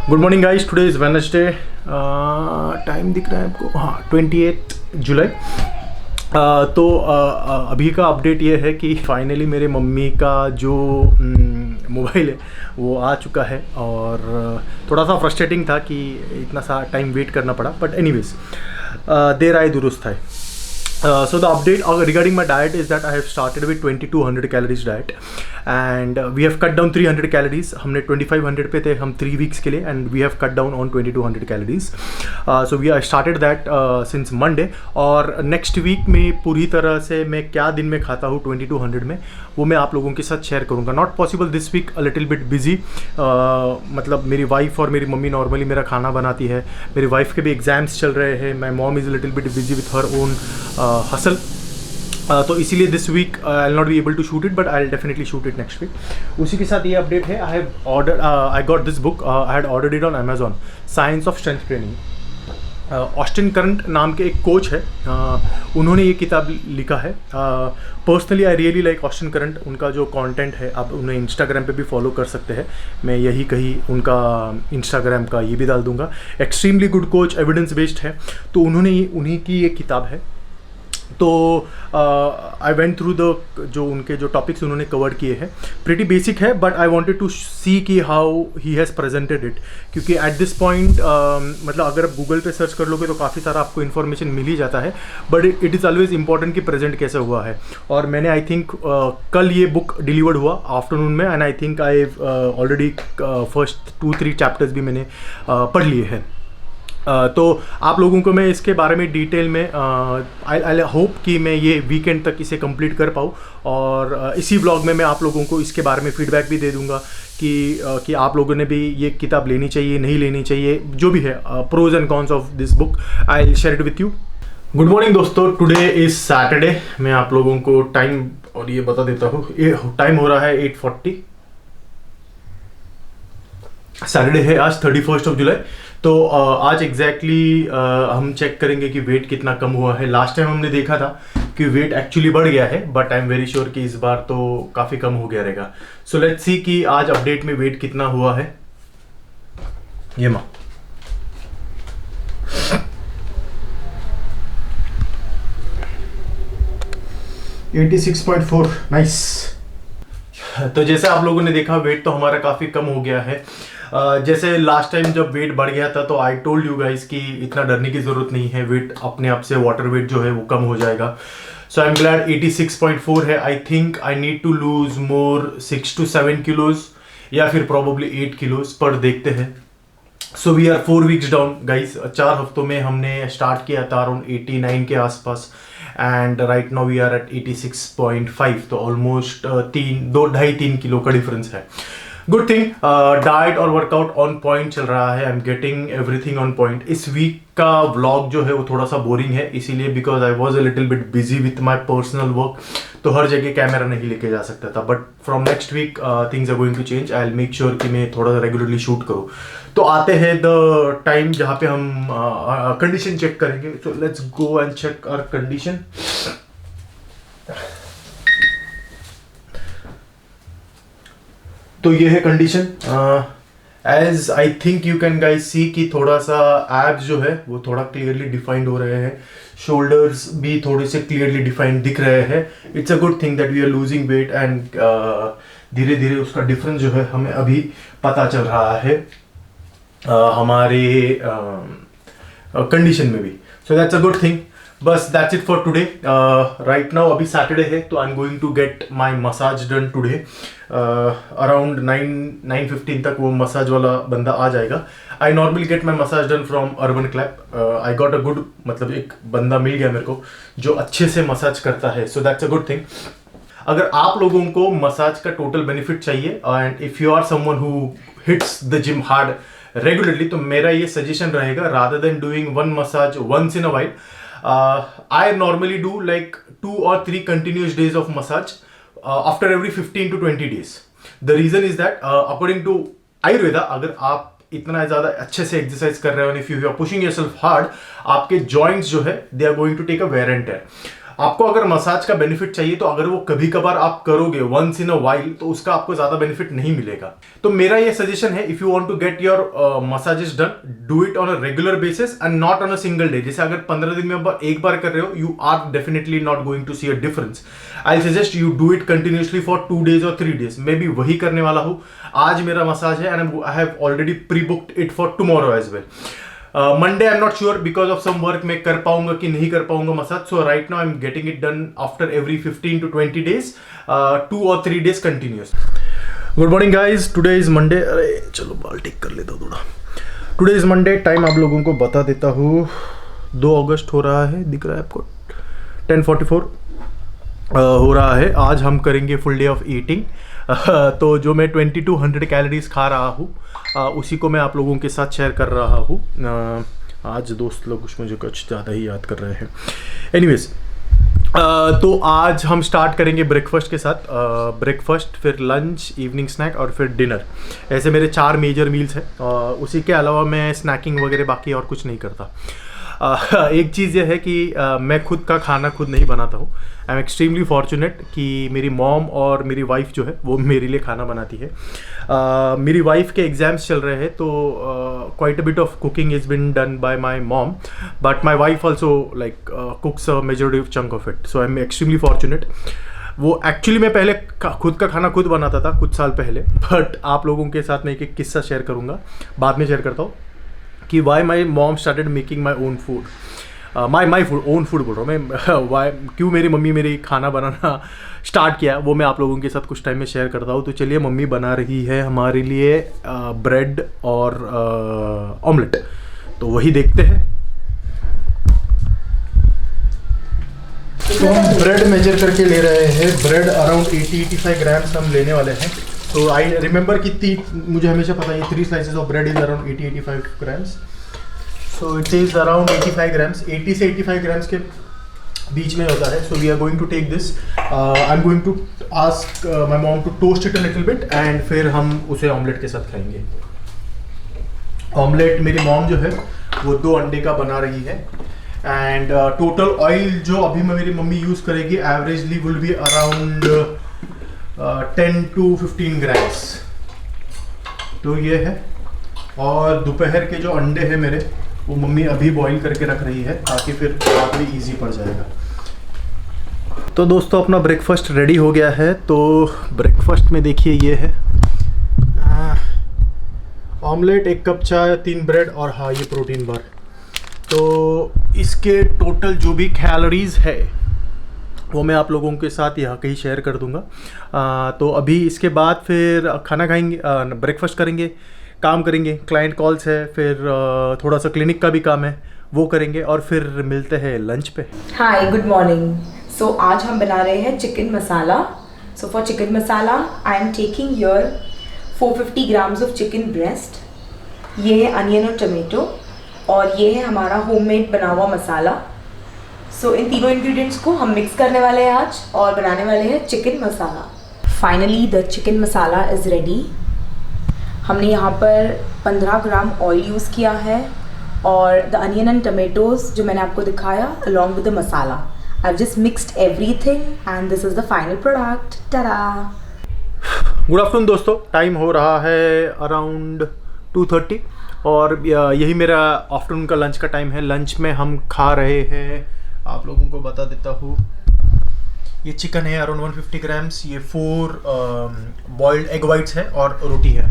Good morning guys, today is Wednesday. Time दिख रहा है आपको? हाँ, 28 जुलाई। अभी का अपडेट ये है कि फाइनली मेरे मम्मी का जो मोबाइल है वो आ चुका है। और थोड़ा सा फ्रस्ट्रेटिंग था कि इतना सा टाइम वेट करना पड़ा, बट एनीवेज देर आए दुरुस्त है। So the update regarding my diet is that I have started with 2200 calories diet and we have cut down 300 calories. हमने 2500 पे थे हम 3 weeks के लिए and we have cut down on 2200 calories. So we have started that since Monday और next week में पूरी तरह से मैं क्या दिन में खाता हूँ 2200 में वो मैं आप लोगों के साथ शेयर करूँगा। Not possible this week, a little bit busy. मतलब मेरी वाइफ और मेरी मम्मी नॉर्मली मेरा खाना बनाती है। मेरी वाइफ के भी एग्जाम्स चल रहे हैं। My mom is little bit busy with her own hustle. तो इसीलिए this week I will not be able to shoot it, but I will definitely shoot it next week. उसी के साथ ये अपडेट है, I have order I got this book, I had ordered it on Amazon, science of strength training. Austin Current नाम के एक coach है, उन्होंने ये किताब लिखा है। Personally I really like Austin current. उनका जो कंटेंट है आप उन्हें इंस्टाग्राम पे भी फॉलो कर सकते हैं। मैं यही कहीं उनका इंस्टाग्राम का ये भी डाल दूंगा। Extremely good coach, evidence based है। तो उन्हीं की ये किताब है। तो आई वेंट थ्रू द जो उनके जो टॉपिक्स उन्होंने कवर किए हैं, प्रिटी बेसिक है, बट आई वांटेड टू सी कि how he has presented it. क्योंकि एट दिस पॉइंट मतलब अगर आप गूगल पे सर्च कर लोगे तो काफ़ी सारा आपको इन्फॉर्मेशन मिल ही जाता है, but it is always important कि प्रेजेंट कैसे हुआ है। और मैंने आई थिंक कल ये बुक डिलीवर्ड हुआ आफ्टरनून में and I think I already first 2-3 chapters भी मैंने पढ़ लिए हैं। तो आप लोगों को मैं इसके बारे में डिटेल में आई होप कि मैं ये वीकेंड तक इसे कंप्लीट कर पाऊँ। और इसी ब्लॉग में मैं आप लोगों को इसके बारे में फीडबैक भी दे दूंगा कि आप लोगों ने भी ये किताब लेनी चाहिए, नहीं लेनी चाहिए, जो भी है pros and cons of this book I will share it with you. Good morning दोस्तों, टुडे इज़ सैटरडे। मैं आप लोगों को टाइम और ये बता देता हूँ। ये टाइम हो रहा है 8:40। सैटरडे है आज, 31 जुलाई। तो आज एग्जैक्टली हम चेक करेंगे कि वेट कितना कम हुआ है। लास्ट टाइम हमने देखा था कि वेट एक्चुअली बढ़ गया है, but I am very sure कि इस बार तो काफ़ी कम हो गया रहेगा। सो लेट्स सी कि आज अपडेट में वेट कितना हुआ है। ये माँ 86.4, नाइस। तो जैसे आप लोगों ने देखा वेट तो हमारा काफ़ी कम हो गया है। जैसे लास्ट टाइम जब वेट बढ़ गया था तो आई टोल्ड यू गाइस कि इतना डरने की ज़रूरत नहीं है, वेट अपने आप से वाटर वेट जो है वो कम हो जाएगा। सो आई एम ग्लैड 86.4 है। I think I need to lose more 6 to 7 kilos या फिर प्रॉबली 8 किलोज पर, देखते हैं। So we are 4 weeks down guys. 4 हफ्तों में हमने स्टार्ट किया था अराउंड 89 के आसपास and right now we are at 86.5। तो ऑलमोस्ट 2.5-3 किलो का डिफरेंस है। गुड थिंग, डाइट और वर्कआउट ऑन पॉइंट चल रहा है। I am getting everything on point. इस वीक का व्लॉग जो है वो थोड़ा सा बोरिंग है, इसीलिए because I was a little bit busy with my personal work. तो हर जगह कैमरा नहीं लेके जा सकता था, but from next week things are going to change. I will make sure कि मैं थोड़ा रेगुलरली शूट करूँ। तो आते हैं द टाइम जहाँ पे हम कंडीशन चेक करेंगे। So let's go and check our condition. तो ये है condition. As I think you can guys see कि थोड़ा सा एब्स जो है वो थोड़ा क्लियरली डिफाइंड हो रहे हैं, शोल्डर्स भी थोड़े से क्लियरली डिफाइंड दिख रहे हैं। It's a good thing that we are losing weight and धीरे धीरे उसका डिफरेंस जो है हमें अभी पता चल रहा है हमारे कंडीशन में भी। So that's a good thing. बस that's it for today. Right now अभी सैटरडे है तो I am going to get my massage done today. Around 9:15 तक वो मसाज वाला बंदा आ जाएगा। I normally get my massage done from Urban Clap. I got a good, मतलब एक बंदा मिल गया मेरे को जो अच्छे से मसाज करता है। So that's a good thing. अगर आप लोगों को मसाज का टोटल बेनिफिट चाहिए and if you are someone who hits the gym hard regularly, तो मेरा ये सजेशन रहेगा, rather than doing one massage once in a while, I normally do like 2 or 3 continuous days of massage after every 15 to 20 days. The reason is that according to Ayurveda, अगर आप इतना ज़्यादा अच्छे से एक्सरसाइज कर रहे हो, if you are pushing yourself hard, आपके joints जो है they are going to take a wear and tear. आपको अगर मसाज का बेनिफिट चाहिए तो अगर वो कभी कभार आप करोगे वंस इन अ वाइल तो उसका आपको ज्यादा बेनिफिट नहीं मिलेगा। तो मेरा ये सजेशन है, if you want to get your massages done, do it on a regular basis and not on a single day. जैसे अगर 15 दिन में एक बार कर रहे हो, you are definitely not going to see a difference. I suggest you do it continuously for 2 days और 3 days। मैं भी वही करने वाला हूँ। आज मेरा मसाज है and I have already pre booked it for tomorrow as well. Monday I am not sure because of some work मैं कर पाऊंगा कि नहीं कर पाऊंगा massage. So right now I am getting it done after every 15 to 20 days, 2 or 3 days continuous. Good morning guys, today is Monday. अरे चलो बाल ठीक कर लेता हूँ थोड़ा। टुडे इज मंडे, टाइम आप लोगों को बता देता हूँ। 2 अगस्त हो रहा है, दिख रहा है आपको, 10:44 हो रहा है। आज हम करेंगे फुल डे ऑफ ईटिंग। तो जो मैं 2200 कैलोरीज खा रहा हूँ उसी को मैं आप लोगों के साथ शेयर कर रहा हूँ। आज दोस्त लोग मुझे कुछ ज़्यादा ही याद कर रहे हैं। एनीवेज, तो आज हम स्टार्ट करेंगे ब्रेकफास्ट के साथ। ब्रेकफास्ट, फिर लंच, इवनिंग स्नैक और फिर डिनर। ऐसे मेरे 4 मेजर मील्स हैं। उसी के अलावा मैं स्नैकिंग वगैरह बाकी और कुछ नहीं करता। एक चीज़ यह है कि मैं खुद का खाना खुद नहीं बनाता हूँ। आई एम एक्सट्रीमली फॉर्चुनेट कि मेरी मॉम और मेरी वाइफ जो है वो मेरे लिए खाना बनाती है। मेरी वाइफ के एग्ज़ाम्स चल रहे हैं तो quite a bit of cooking is been done by my mom, but my wife also like कुक्स a majority chunk of it. So I am extremely fortunate. वो एक्चुअली मैं पहले खुद का खाना खुद बनाता था कुछ साल पहले, बट आप लोगों के साथ मैं एक किस्सा शेयर करूँगा, बाद में शेयर करता हूँ कि why my mom started making my own food. My food, own food बोल रहा हूँ मैं। वाई क्यों मेरी मम्मी मेरी खाना बनाना स्टार्ट किया वो मैं आप लोगों के साथ कुछ टाइम में शेयर करता हूँ। तो चलिए, मम्मी बना रही है हमारे लिए ब्रेड और ऑमलेट, तो वही देखते हैं। तो हम ब्रेड मेजर करके ले रहे हैं। ब्रेड अराउंड 80-85 ग्राम्स हम लेने वाले हैं। तो आई रिमेंबर कि मुझे हमेशा पता है 3 slices of bread is around 80-85 grams. So it is around 85 grams, 80 से 85 ग्राम्स के बीच में होता है। So we are going to take this. I am going to ask my mom to toast it a little bit and फिर हम उसे omelette के साथ खाएंगे। ऑमलेट मेरी मॉम जो है वो 2 अंडे का बना रही है एंड टोटल ऑयल जो अभी मेरी मम्मी यूज़ करेगी averagely will be around 10 to 15 grams. तो ये है। और दोपहर के जो अंडे हैं मेरे, वो मम्मी अभी बॉईल करके रख रही है ताकि फिर रात में ईजी पड़ जाएगा। तो दोस्तों, अपना ब्रेकफास्ट रेडी हो गया है। तो ब्रेकफास्ट में देखिए ये है ऑमलेट, 1 कप चाय, 3 ब्रेड और हाँ ये प्रोटीन बार। तो इसके टोटल जो भी कैलोरीज है वो मैं आप लोगों के साथ यहाँ कहीं शेयर कर दूंगा। तो अभी इसके बाद फिर खाना खाएंगे, ब्रेकफास्ट करेंगे, काम करेंगे, क्लाइंट कॉल्स है, फिर थोड़ा सा क्लिनिक का भी काम है वो करेंगे और फिर मिलते हैं लंच पे। हाय, गुड मॉर्निंग। सो आज हम बना रहे हैं chicken masala. So for chicken masala I am taking here 450 grams of chicken breast. ये है अनियन और टमेटो और ये है हमारा होममेड बना हुआ मसाला। सो इन तीनों इंग्रेडिएंट्स को हम मिक्स करने वाले हैं आज और बनाने वाले हैं chicken masala. Finally the chicken masala is ready. हमने यहाँ पर 15 ग्राम ऑयल यूज़ किया है और द अनियन एंड टमेटोज जो मैंने आपको दिखाया along with the masala. I have just mixed everything and this is the final product. Tata. Good afternoon दोस्तों, टाइम हो रहा है अराउंड 2:30 और यही मेरा आफ्टरनून का लंच का टाइम है। लंच में हम खा रहे हैं, आप लोगों को बता देता हूँ, ये चिकन है अराउंड 150 ग्राम्स, ये 4 बॉइल्ड एग वाइट्स है और रोटी है।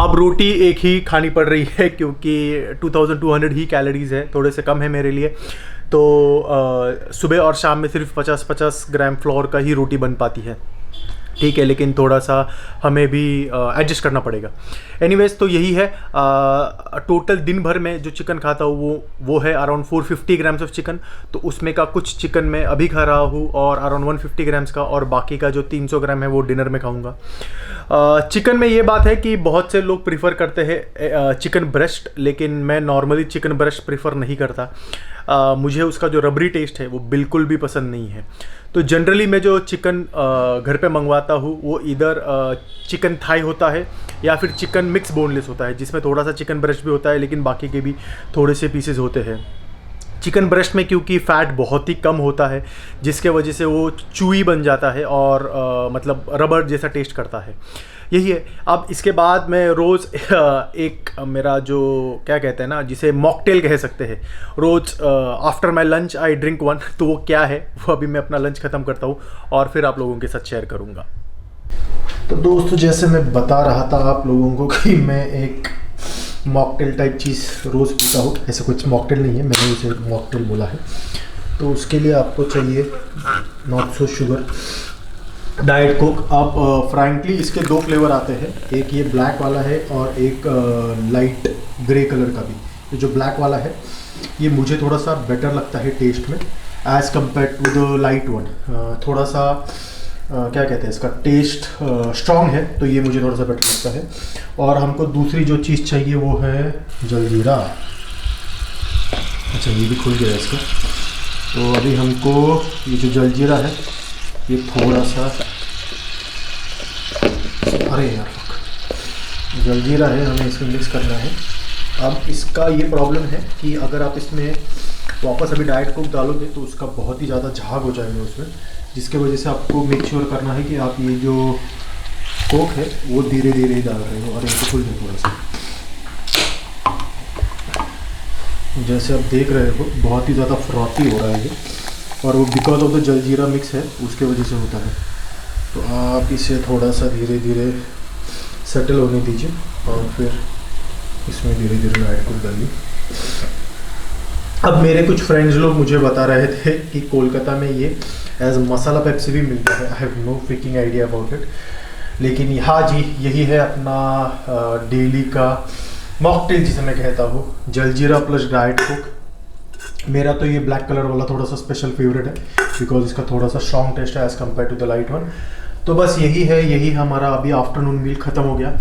अब रोटी एक ही खानी पड़ रही है क्योंकि 2200 ही कैलोरीज है, थोड़े से कम है मेरे लिए। तो सुबह और शाम में सिर्फ 50-50 ग्राम फ्लोर का ही रोटी बन पाती है, ठीक है, लेकिन थोड़ा सा हमें भी एडजस्ट करना पड़ेगा। एनीवेज, तो यही है। टोटल दिन भर में जो चिकन खाता हूँ वो है अराउंड 450 ग्राम्स ऑफ चिकन। तो उसमें का कुछ चिकन मैं अभी खा रहा हूँ और अराउंड 150 ग्राम्स का, और बाकी का जो 300 ग्राम है वो डिनर में खाऊँगा। चिकन में ये बात है कि बहुत से लोग प्रीफर करते हैं चिकन ब्रेस्ट, लेकिन मैं नॉर्मली चिकन ब्रेस्ट प्रीफर नहीं करता। मुझे उसका जो रबरी टेस्ट है वो बिल्कुल भी पसंद नहीं है। तो जनरली मैं जो चिकन घर पे मंगवाता हूँ वो इधर चिकन थाई होता है या फिर चिकन मिक्स बोनलेस होता है, जिसमें थोड़ा सा चिकन ब्रेस्ट भी होता है लेकिन बाकी के भी थोड़े से पीसेस होते हैं। चिकन ब्रेस्ट में क्योंकि फ़ैट बहुत ही कम होता है, जिसके वजह से वो चूई बन जाता है और मतलब रबर जैसा टेस्ट करता है, यही है। अब इसके बाद मैं रोज़ एक मेरा जो क्या कहते हैं ना, जिसे मॉकटेल कह सकते हैं, रोज़ after my lunch I drink one. तो वो क्या है वो अभी मैं अपना लंच ख़त्म करता हूँ और फिर आप लोगों के साथ शेयर करूँगा। तो दोस्तों, जैसे मैं बता रहा था आप लोगों को कि मैं एक मॉकटेल टाइप चीज़ रोज़ पीता हूँ। ऐसा कुछ मॉकटेल नहीं है, मैंने उसे मॉकटेल बोला है। तो उसके लिए आपको चाहिए not so sugar diet Coke. आप फ्रैंकली इसके 2 फ्लेवर आते हैं, एक ये ब्लैक वाला है और एक लाइट ग्रे कलर का भी। ये जो ब्लैक वाला है ये मुझे थोड़ा सा बेटर लगता है टेस्ट में as compare to the light one. थोड़ा सा क्या कहते हैं, इसका टेस्ट स्ट्रॉन्ग है, तो ये मुझे थोड़ा सा बेटर लगता है। और हमको दूसरी जो चीज़ चाहिए वो है जलजीरा। अच्छा, ये भी खुल गया इसका। तो अभी हमको ये जो जलजीरा है ये थोड़ा सा, अरे यार जलजीरा है, हमें इसमें मिक्स करना है। अब इसका ये प्रॉब्लम है कि अगर आप इसमें वापस अभी डाइट कोक डालोगे तो उसका बहुत ही ज़्यादा झाग हो जाएगा उसमें, जिसके वजह से आपको मेक श्योर करना है कि आप ये जो कोक है वो धीरे धीरे डाल रहे हो। और इनको खुल जाए थोड़ा सा, जैसे आप देख रहे हो बहुत ही ज़्यादा फ्रॉथी हो रहा है ये, और वो because of the jaljeera mix है उसके वजह से होता है। तो आप इसे थोड़ा सा धीरे धीरे सेटल होने दीजिए और फिर इसमें धीरे धीरे डाइट कोक डालिए। अब मेरे कुछ फ्रेंड्स लोग मुझे बता रहे थे कि कोलकाता में ये एज मसाला पेप्सी भी मिलता है। I have no freaking idea about it, लेकिन हाँ जी, यही है अपना डेली का मॉकटेल जिसे मैं कहता हूँ, जलजीरा प्लस डाइट कोक। मेरा तो ये ब्लैक कलर वाला थोड़ा सा स्पेशल फेवरेट है बिकॉज इसका थोड़ा सा स्ट्रॉन्ग टेस्ट है as compare to the light one. तो बस यही है, यही हमारा अभी आफ्टरनून मील ख़त्म हो गया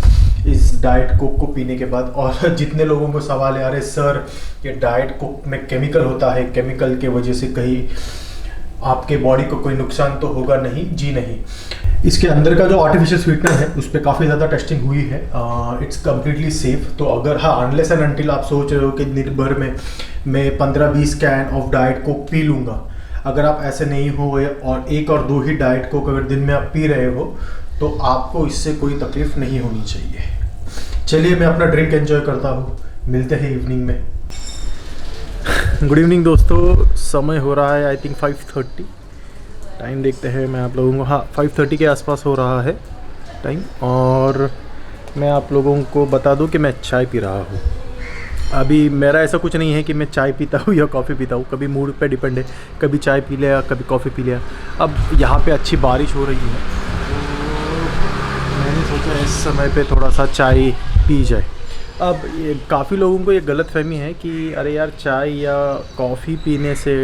इस डाइट कोक को पीने के बाद। और जितने लोगों को सवाल है, अरे सर ये डाइट कोक में केमिकल होता है, केमिकल के वजह से कहीं आपके बॉडी को कोई नुकसान तो होगा नहीं? जी नहीं, इसके अंदर का जो आर्टिफिशियल स्वीटनर है उस पर काफ़ी ज़्यादा टेस्टिंग हुई है। It's completely safe. तो अगर हाँ, अनलेस एंड अनटिल आप सोच रहे हो कि दिन भर में मैं 15-20 can of diet Coke P लूँगा, अगर आप ऐसे नहीं हो और 1 और 2 ही डाइट कोक अगर दिन में आप पी रहे हो तो आपको इससे कोई तकलीफ़ नहीं होनी चाहिए। चलिए मैं अपना ड्रिंक एंजॉय करता हूँ, मिलते हैं इवनिंग में। गुड इवनिंग दोस्तों, समय हो रहा है आई थिंक 5:30। टाइम देखते हैं मैं आप लोगों को, हाँ 5:30 के आसपास हो रहा है टाइम। और मैं आप लोगों को बता दूं कि मैं चाय पी रहा हूँ। अभी मेरा ऐसा कुछ नहीं है कि मैं चाय पीता हूँ या कॉफ़ी पीता हूँ, कभी मूड पे डिपेंड है, कभी चाय पी लिया कभी कॉफ़ी पी लिया। अब यहाँ पे अच्छी बारिश हो रही है, मैंने सोचा इस समय पे थोड़ा सा चाय पी जाए। अब ये काफ़ी लोगों को ये गलतफहमी है कि अरे यार चाय या कॉफ़ी पीने से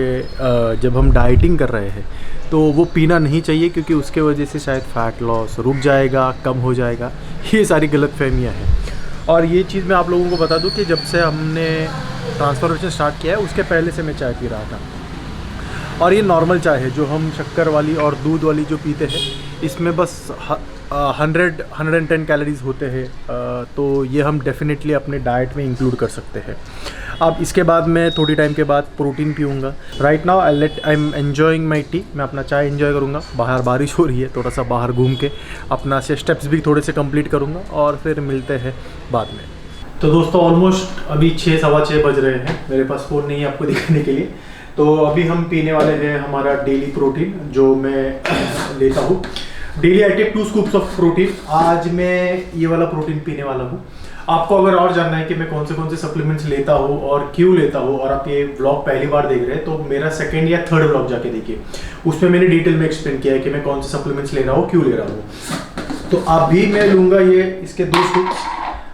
जब हम डाइटिंग कर रहे हैं तो वो पीना नहीं चाहिए क्योंकि उसके वजह से शायद फ़ैट लॉस रुक जाएगा, कम हो जाएगा। ये सारी गलतफहमियाँ हैं। और ये चीज़ मैं आप लोगों को बता दूं कि जब से हमने ट्रांसफॉर्मेशन स्टार्ट किया है उसके पहले से मैं चाय पी रहा था। और ये नॉर्मल चाय है जो हम शक्कर वाली और दूध वाली जो पीते हैं, इसमें बस 110 कैलोरीज़ होते हैं। तो ये हम डेफिनेटली अपने डाइट में इंक्लूड कर सकते हैं। अब इसके बाद मैं थोड़ी टाइम के बाद प्रोटीन पीऊँगा। Right now I am enjoying my T. मैं अपना चाय एंजॉय करूँगा। बाहर बारिश हो रही है, थोड़ा सा बाहर घूम के अपना से स्टेप्स भी थोड़े से कंप्लीट करूँगा और फिर मिलते हैं बाद में। तो दोस्तों ऑलमोस्ट अभी 6-6:15 बज रहे हैं। मेरे पास फ़ोन नहीं है आपको दिखाने के लिए। तो अभी हम पीने वाले हैं हमारा डेली प्रोटीन जो मैं लेता हूँ। Daily I take 2 scoops of protein. आज मैं ये वाला प्रोटीन पीने वाला हूँ। आपको अगर और जानना है कि मैं कौन से सप्लीमेंट्स लेता हूँ और क्यों लेता हूँ, और आप ये ब्लॉग पहली बार देख रहे हैं तो मेरा 2nd या 3rd ब्लॉग जाके देखिए, उसमें मैंने डिटेल में एक्सप्लेन किया है कि मैं कौन से सप्लीमेंट्स ले रहा हूँ, क्यों ले रहा हूँ। तो अभी मैं लूँगा ये इसके 2 स्कूप्स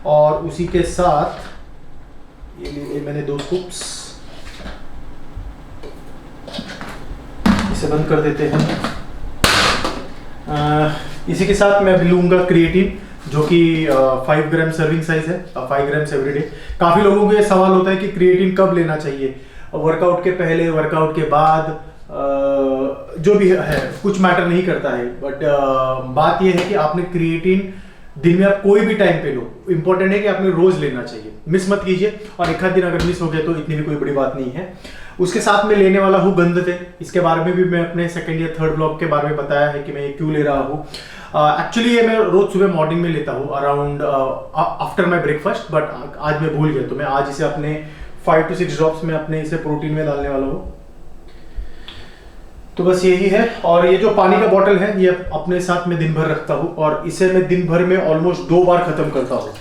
और उसी के साथ ये लिए मैंने 2 स्कूप्स। इसे बंद कर देते हैं। इसी के साथ मैं अभी लूँगा क्रिएटिन जो कि 5 ग्राम सर्विंग साइज है, 5 ग्राम्स एवरीडे। काफ़ी लोगों को ये सवाल होता है कि क्रिएटिन कब लेना चाहिए, वर्कआउट के पहले, वर्कआउट के बाद, जो भी है कुछ मैटर नहीं करता है। बट बात ये है कि आपने क्रिएटिन दिन में आप कोई भी टाइम पे लो, इंपॉर्टेंट है कि आपने रोज लेना चाहिए, मिस मत कीजिए। और एक आध दिन अगर मिस हो गया तो इतनी भी कोई बड़ी बात नहीं है। उसके साथ में लेने वाला हूँ गंध तेल, इसके बारे में भी मैं अपने सेकंड या थर्ड ब्लॉग के बारे में बताया है कि मैं ये क्यों ले रहा हूँ। एक्चुअली ये मैं रोज सुबह मॉर्निंग में लेता हूँ around after my breakfast, but आज मैं भूल गया तो मैं आज इसे अपने 5 to 6 ड्रॉप्स में अपने इसे प्रोटीन में डालने वाला हूँ। तो बस यही है। और ये जो पानी का बॉटल है ये अपने साथ में दिन भर रखता हूँ और इसे मैं दिन भर में ऑलमोस्ट 2 बार खत्म करता हूँ।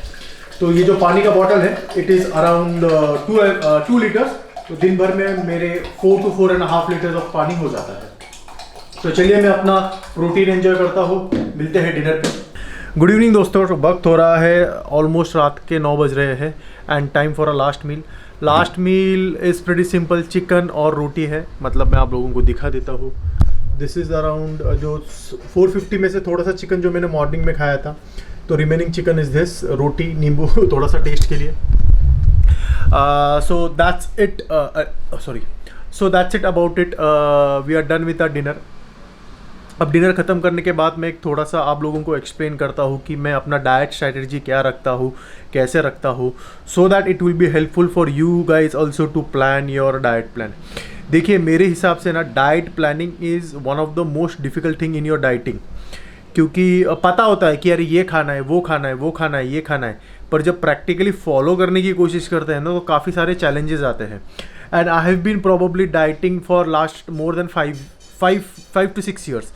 तो ये जो पानी का बॉटल है इट इज़ अराउंड 2 लीटर्स, तो दिन भर में मेरे 4 to 4.5 लीटर्स ऑफ पानी हो जाता है। तो चलिए मैं अपना प्रोटीन एंजॉय करता हूँ, मिलते हैं डिनर पे। गुड इवनिंग दोस्तों, वक्त हो रहा है ऑलमोस्ट रात के 9 बज रहे हैं and time for a last meal. Last meal is pretty simple, chicken और रोटी है। मतलब मैं आप लोगों को दिखा देता हूँ। दिस इज़ अराउंड जो 450 में से थोड़ा सा चिकन जो मैंने मॉर्निंग में खाया था, तो रिमेनिंग चिकन इज़ दिस, रोटी नींबू थोड़ा सा टेस्ट के लिए। So that's it about it. We are done with our dinner. अब डिनर ख़त्म करने के बाद मैं एक थोड़ा सा आप लोगों को एक्सप्लेन करता हूँ कि मैं अपना डाइट स्ट्रैटेजी क्या रखता हूँ, कैसे रखता हूँ, so that it will be helpful for you guys also to plan your diet plan. देखिए मेरे हिसाब से ना diet planning is one of the most difficult thing in your dieting, क्योंकि पता होता है कि यार ये खाना है, वो खाना है, वो खाना है, ये खाना है, पर जब प्रैक्टिकली फॉलो करने की कोशिश करते हैं ना तो काफ़ी सारे चैलेंजेस आते हैं। And I have been probably dieting for last more than 5 to 6 years।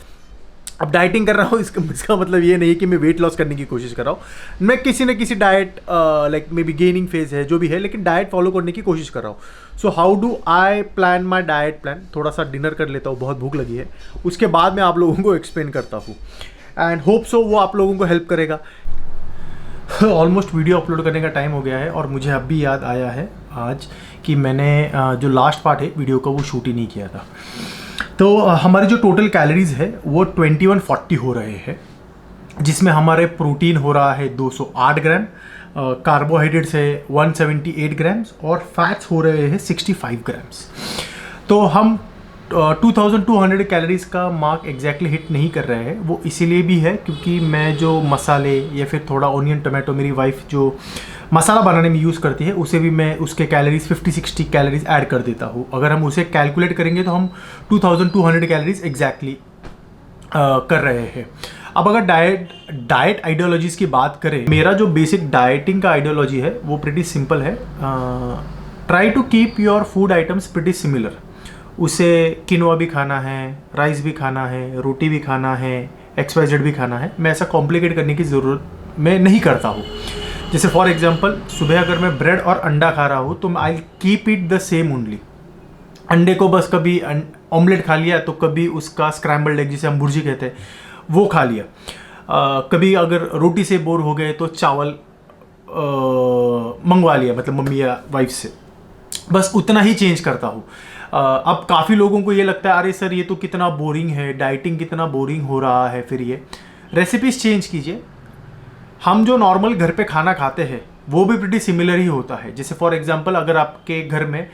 अब डाइटिंग कर रहा हूँ इसका मतलब ये नहीं कि मैं वेट लॉस करने की कोशिश कर रहा हूँ। मैं किसी न किसी diet like may be gaining phase है जो भी है, लेकिन डाइट फॉलो करने की कोशिश कर रहा हूँ। So how do I plan my diet plan. थोड़ा सा डिनर कर लेता हूँ, बहुत भूख लगी है, उसके बाद मैं आप लोगों को एक्सप्लेन करता हूँ एंड होप सो वो आप लोगों को हेल्प करेगा। ऑलमोस्ट वीडियो अपलोड करने का टाइम हो गया है और मुझे अब भी याद आया है आज कि मैंने जो लास्ट पार्ट है वीडियो का वो शूट ही नहीं किया था। तो हमारी जो टोटल कैलोरीज है वो 2140 हो रहे हैं, जिसमें हमारे प्रोटीन हो रहा है 208 ग्राम, कार्बोहाइड्रेट्स है 178 ग्राम्स और फैट्स हो रहे हैं 65 ग्राम्स। तो हम 2200 कैलोरीज का मार्क एग्जैक्टली हिट नहीं कर रहे हैं। वो इसीलिए भी है क्योंकि मैं जो मसाले या फिर थोड़ा ऑनियन टोमेटो, मेरी वाइफ जो मसाला बनाने में यूज़ करती है उसे भी मैं उसके कैलोरीज 50-60 कैलोरीज ऐड कर देता हूँ। अगर हम उसे कैलकुलेट करेंगे तो हम 2200 कैलोरीज एग्जैक्टली कर रहे हैं। अब अगर डाइट आइडियोलॉजीज़ की बात करें, मेरा जो बेसिक डाइटिंग का आइडियोलॉजी है वो प्रीटी सिंपल है। Try to keep your food items pretty similar. उसे किनोआ भी खाना है, राइस भी खाना है, रोटी भी खाना है, XYZ भी खाना है। मैं ऐसा कॉम्प्लिकेट करने की ज़रूरत मैं नहीं करता हूँ। जैसे फॉर एग्जांपल सुबह अगर मैं ब्रेड और अंडा खा रहा हूँ तो I keep it the same only. अंडे को बस कभी ऑमलेट खा लिया तो कभी उसका स्क्रैम्बल्ड एग जिसे हम भुर्जी कहते हैं वो खा लिया। कभी अगर रोटी से बोर हो गए तो चावल मंगवा लिया, मतलब मम्मी या वाइफ से, बस उतना ही चेंज करता हूँ। अब काफ़ी लोगों को ये लगता है अरे सर ये तो कितना बोरिंग है, डाइटिंग कितना बोरिंग हो रहा है। फिर ये रेसिपीज़ चेंज कीजिए। हम जो नॉर्मल घर पे खाना खाते हैं वो भी प्रीटी सिमिलर ही होता है। जैसे फॉर एग्जांपल अगर आपके घर में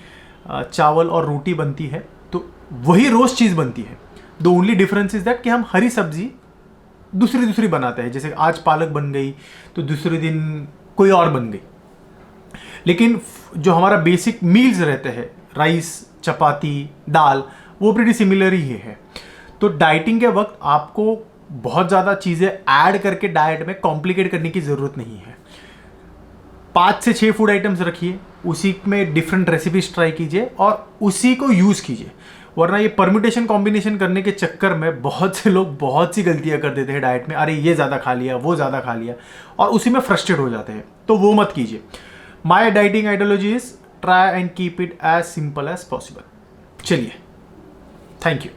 चावल और रोटी बनती है तो वही रोज़ चीज़ बनती है। The only difference is that कि हम हरी सब्जी दूसरी बनाते हैं। जैसे आज पालक बन गई तो दूसरे दिन कोई और बन गई, लेकिन जो हमारा बेसिक मील्स रहते हैं राइस, चपाती, दाल, वो प्रीटी सिमिलर ही है। तो डाइटिंग के वक्त आपको बहुत ज़्यादा चीज़ें ऐड करके डाइट में कॉम्प्लिकेट करने की ज़रूरत नहीं है। 5 से 6 फूड आइटम्स रखिए, उसी में डिफरेंट रेसिपीज ट्राई कीजिए और उसी को यूज़ कीजिए। वरना ये परम्यूटेशन कॉम्बिनेशन करने के चक्कर में बहुत से लोग बहुत सी गलतियां कर देते हैं डाइट में। अरे ये ज़्यादा खा लिया, वो ज़्यादा खा लिया, और उसी में फ्रस्ट्रेट हो जाते हैं। तो वो मत कीजिए। My dieting ideology is try and keep it as simple as possible. चलिए, थैंक यू।